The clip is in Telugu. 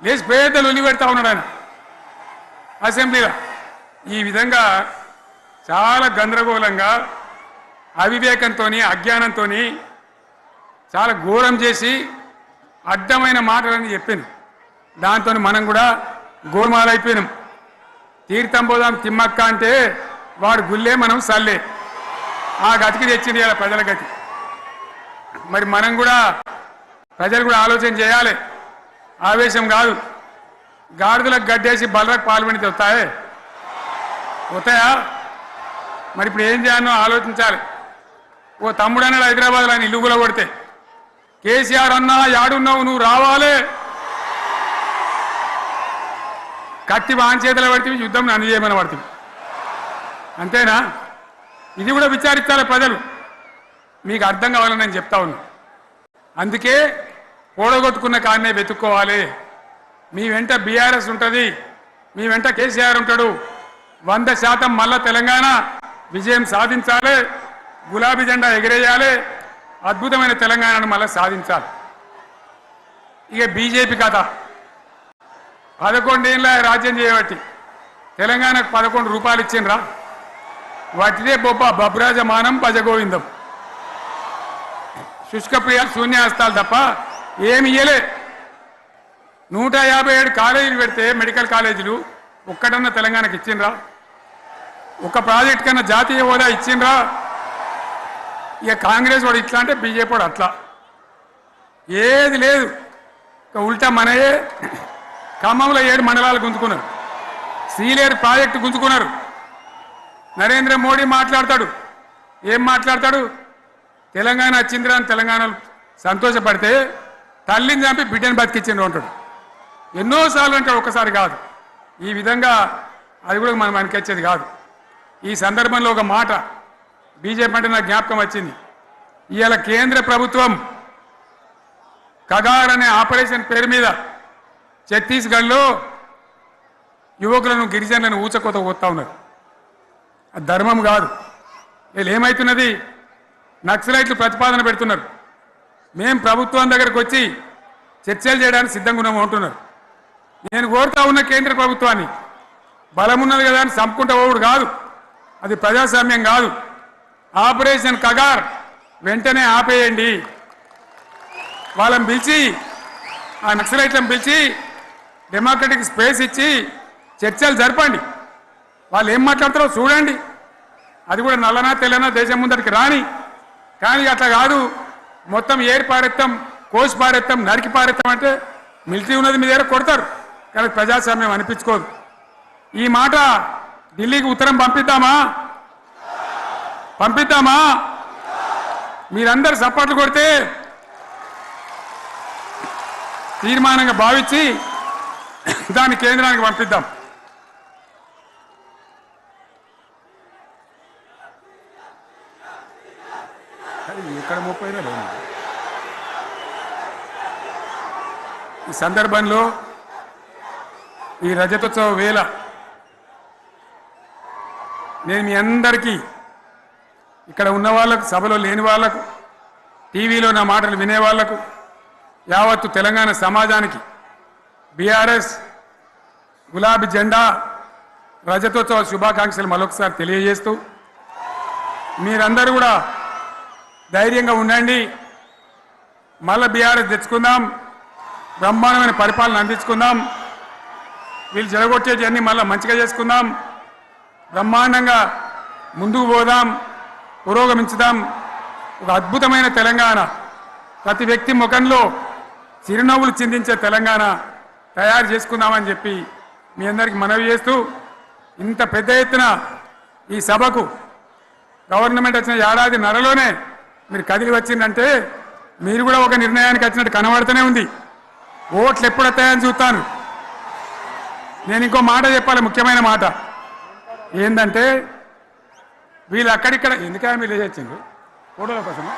లేచి పేదలు ఒలి పెడతా ఉన్నాడు ఆయన అసెంబ్లీలో. ఈ విధంగా చాలా గందరగోళంగా అవివేకంతో అజ్ఞానంతో చాలా ఘోరం చేసి అడ్డమైన మాటలని చెప్పింది. దాంతో మనం కూడా గోమాలైపోయినాం. తీర్థం పోదాం తిమ్మక్క అంటే వాడు గుల్లే మనం సల్లే. ఆ గతికి తెచ్చింది ఇలా ప్రజల గతి. మరి మనం కూడా ప్రజలు కూడా ఆలోచన చేయాలి. ఆవేశం కాదు. గాడిదలకు గడ్డేసి బలరకు పాల్పడితే వస్తాయా? మరి ఇప్పుడు ఏం చేయాలో ఆలోచించాలి. ఓ తమ్ముడు అన్నాడు హైదరాబాద్లో ఆయన ఇల్లు కూడా కొడితే, కేసీఆర్ అన్నా యాడున్నావు నువ్వు రావాలి, కత్తి వాంచేతలు పడితే యుద్ధం నన్ను చేయమని పడుతుంది. అంతేనా? ఇది కూడా విచారించాలి ప్రజలు. మీకు అర్థం కావాలని నేను చెప్తా ఉన్నా. అందుకే పోడగొట్టుకున్న కాన్నే వెతుక్కోవాలి. మీ వెంట బీఆర్ఎస్ ఉంటుంది, మీ వెంట కేసీఆర్ ఉంటాడు. 100% మళ్ళా తెలంగాణ విజయం సాధించాలి, గులాబీ జెండా ఎగిరేయాలి, అద్భుతమైన తెలంగాణను మళ్ళీ సాధించాలి. ఇక బీజేపీ కథ 11 ఏళ్ళ రాజ్యం చేయబట్టి తెలంగాణకు 11 రూపాయలు ఇచ్చిండ్రా? వాటిదే బబ్రాజమానం భజగోవిందం, శుష్కప్రియ శూన్యాస్తాలు తప్ప ఏమి ఇయ్యలే. 157 కాలేజీలు పెడితే మెడికల్ కాలేజీలు ఒక్కటన్నా తెలంగాణకు ఇచ్చిండ్రా? ఒక ప్రాజెక్ట్ కన్నా జాతీయ హోదా ఇచ్చిండ్రా? ఇక కాంగ్రెస్ వాడు ఇట్లా అంటే బీజేపీ వాడు అట్లా, ఏది లేదు. ఇక ఉల్టా మనయే ఖమ్మంలో 7 మండలాలు గుంజుకున్నారు, సీలేరు ప్రాజెక్టు గుంజుకున్నారు. నరేంద్ర మోడీ మాట్లాడతాడు, ఏం మాట్లాడతాడు? తెలంగాణ వచ్చిందిరా అని తెలంగాణలో సంతోషపడితే తల్లిని చంపి బిడ్డను బతికిచ్చిండ్రు అంటాడు. ఎన్నోసార్లు అంటాడు, ఒక్కసారి కాదు. ఈ విధంగా అది కూడా మనం అనిపించేది కాదు. ఈ సందర్భంలో ఒక మాట బీజేపీ అంటే నాకు జ్ఞాపకం వచ్చింది. ఇవాళ కేంద్ర ప్రభుత్వం కగార్ అనే ఆపరేషన్ పేరు మీద ఛత్తీస్గఢ్లో యువకులను గిరిజనులను ఊచకోత పోతా ఉన్నారు. అది ధర్మం కాదు. వీళ్ళు ఏమవుతున్నది? నక్సలైట్లు ప్రతిపాదన పెడుతున్నారు, మేము ప్రభుత్వం దగ్గరకు వచ్చి చర్చలు చేయడానికి సిద్ధంగా ఉన్నాము అంటున్నారు. నేను కోరుతా ఉన్న కేంద్ర ప్రభుత్వాన్ని, బలమున్నది కదా అని చంపుకుంటా పోవుడు కాదు, అది ప్రజాస్వామ్యం కాదు. ఆపరేషన్ కగార్ వెంటనే ఆపేయండి. వాళ్ళని పిలిచి, ఆ నక్సలైట్లను పిలిచి డెమోక్రటిక్ స్పేస్ ఇచ్చి చర్చలు జరపండి. వాళ్ళు ఏం మాట్లాడతారో చూడండి. అది కూడా నల్లనా తెల్లనా దేశం ముందరికి రాని. కానీ అట్లా కాదు, మొత్తం ఏరి పారెత్తాం, కోసి పారెత్తాం, నరికి పారెత్తాం అంటే మిలిటరీ ఉన్నది మీ దగ్గర కొడతారు. కానీ ప్రజాస్వామ్యం అనిపించుకోదు. ఈ మాట ఢిల్లీకి ఉత్తరం పంపిద్దామా? మీరందరూ సపోర్ట్లు కొడితే తీర్మానంగా భావించి దాన్ని కేంద్రానికి పంపిద్దాం. ఇక్కడ 30 ఈ సందర్భంలో ఈ రజతోత్సవ వేళ నేను మీ అందరికీ, ఇక్కడ ఉన్న వాళ్ళకు, సభలో లేని వాళ్ళకు, టీవీలో నా మాటలు వినే వాళ్లకు, యావత్తు తెలంగాణ సమాజానికి బీఆర్ఎస్ గులాబీ జెండా రజతోత్సవ శుభాకాంక్షలు మరొకసారి తెలియజేస్తూ, మీరందరూ కూడా ధైర్యంగా ఉండండి. మళ్ళీ బీఆర్ఎస్ తెచ్చుకుందాం, బ్రహ్మాండమైన పరిపాలన అందించుకుందాం. వీళ్ళు జరగొట్టేటివన్నీ మళ్ళీ మంచిగా చేసుకుందాం, బ్రహ్మాండంగా ముందుకు పోదాం, పురోగమించుదాం. ఒక అద్భుతమైన తెలంగాణ, ప్రతి వ్యక్తి ముఖంలో చిరునవ్వులు చిందించే తెలంగాణ తయారు చేసుకుందామని చెప్పి మీ అందరికీ మనవి చేస్తూ, ఇంత పెద్ద ఎత్తున ఈ సభకు గవర్నమెంట్ వచ్చిన ఏడాది నరలోనే మీరు కదిలి వచ్చిందంటే మీరు కూడా ఒక నిర్ణయానికి వచ్చినట్టు కనబడుతూనే ఉంది. ఓట్లు ఎప్పుడు వస్తాయని చూస్తాను. నేను ఇంకో మాట చెప్పాలి, ముఖ్యమైన మాట ఏంటంటే, వీళ్ళు అక్కడిక్కడ ఎందుకని మీరు లేచొచ్చిండ్రు ఫోటోల కోసమా?